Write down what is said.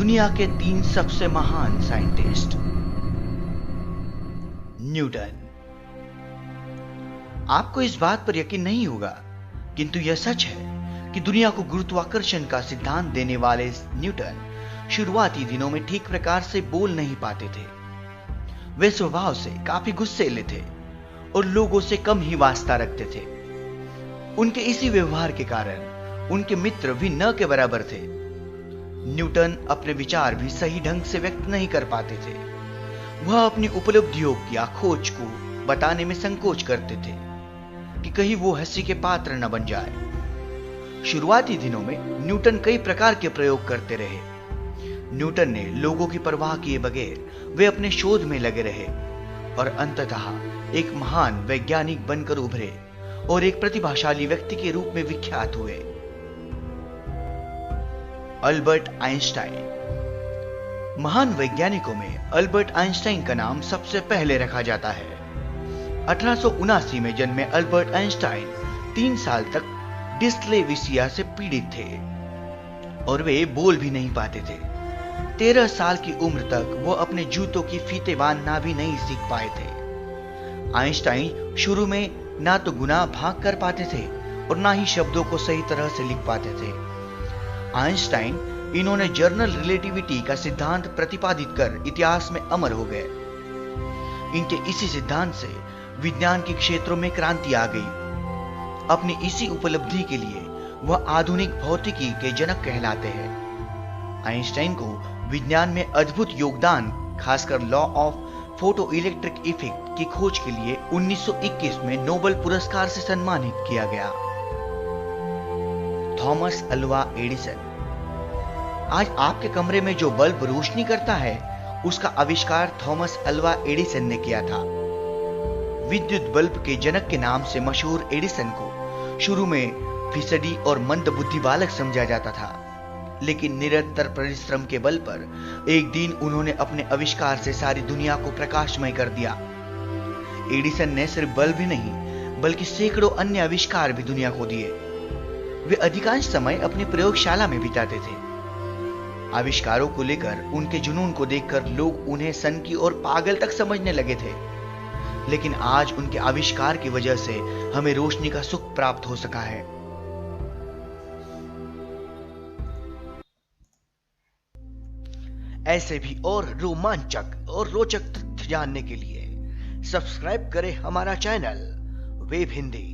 दुनिया के 3 सबसे महान साइंटिस्ट। न्यूटन। आपको इस बात पर यकीन नहीं होगा, किंतु यह सच है कि दुनिया को गुरुत्वाकर्षण का सिद्धांत देने वाले न्यूटन शुरुआती दिनों में ठीक प्रकार से बोल नहीं पाते थे। वे स्वभाव से काफी गुस्सैले थे और लोगों से कम ही वास्ता रखते थे। उनके इसी व्यवहार के कारण उनके मित्र भी न के बराबर थे। न्यूटन अपने विचार भी सही ढंग से व्यक्त नहीं कर पाते थे। वह अपनी उपलब्धियों या खोज को बताने में संकोच करते थे कि कहीं वो हंसी के पात्र न बन जाए। शुरुआती दिनों में न्यूटन कई प्रकार के प्रयोग करते रहे। न्यूटन ने लोगों की परवाह किए बगैर वे अपने शोध में लगे रहे और अंततः एक महान वैज्ञानिक बनकर उभरे और एक प्रतिभाशाली व्यक्ति के रूप में विख्यात हुए। Albert Einstein. महान वैज्ञानिकों में अल्बर्ट आइंस्टाइन का नाम सबसे पहले रखा जाता है। 1879 में जन्मे अल्बर्ट आइंस्टाइन 3 साल तक डिस्लेक्सिया से पीड़ित थे और वे बोल भी नहीं पाते थे। 13 साल की उम्र तक वो अपने जूतों की फीते बांधना भी नहीं सीख पाए थे। आइंस्टाइन शुरू में ना तो गुना भाग कर पाते थे और ना ही शब्दों को सही तरह से लिख पाते थे। आइंस्टाइन इन्होंने जनरल रिलेटिविटी का सिद्धांत प्रतिपादित कर इतिहास में अमर हो गए। इनके इसी सिद्धांत से विज्ञान के क्षेत्रों में क्रांति आ गई। अपनी इसी उपलब्धि के लिए वह आधुनिक भौतिकी के जनक कहलाते हैं। आइंस्टाइन को विज्ञान में अद्भुत योगदान, खासकर law of photo electric effect की खोज के लिए 1921 में नोबेल पुरस्कार से सम्मानित किया गया। Thomas Alva Edison. आज आपके कमरे में जो बल्ब रोशनी करता है, उसका आविष्कार थॉमस अल्वा एडिसन ने किया था। विद्युत बल्ब के जनक के नाम से मशहूर एडिसन को शुरू में फिसडी और मंदबुद्धि बालक समझा जाता था, लेकिन निरंतर परिश्रम के बल पर एक दिन उन्होंने अपने आविष्कार से सारी दुनिया को प्रकाशमय कर दिया। एडिसन ने सिर्फ बल्ब ही नहीं बल्कि सैकड़ों अन्य आविष्कार भी दुनिया को दिए। वे अधिकांश समय अपनी प्रयोगशाला में बिताते थे। आविष्कारों को लेकर उनके जुनून को देखकर लोग उन्हें सनकी और पागल तक समझने लगे थे, लेकिन आज उनके आविष्कार की वजह से हमें रोशनी का सुख प्राप्त हो सका है। ऐसे भी और रोमांचक और रोचक तथ्य जानने के लिए सब्सक्राइब करें हमारा चैनल वेब हिंदी।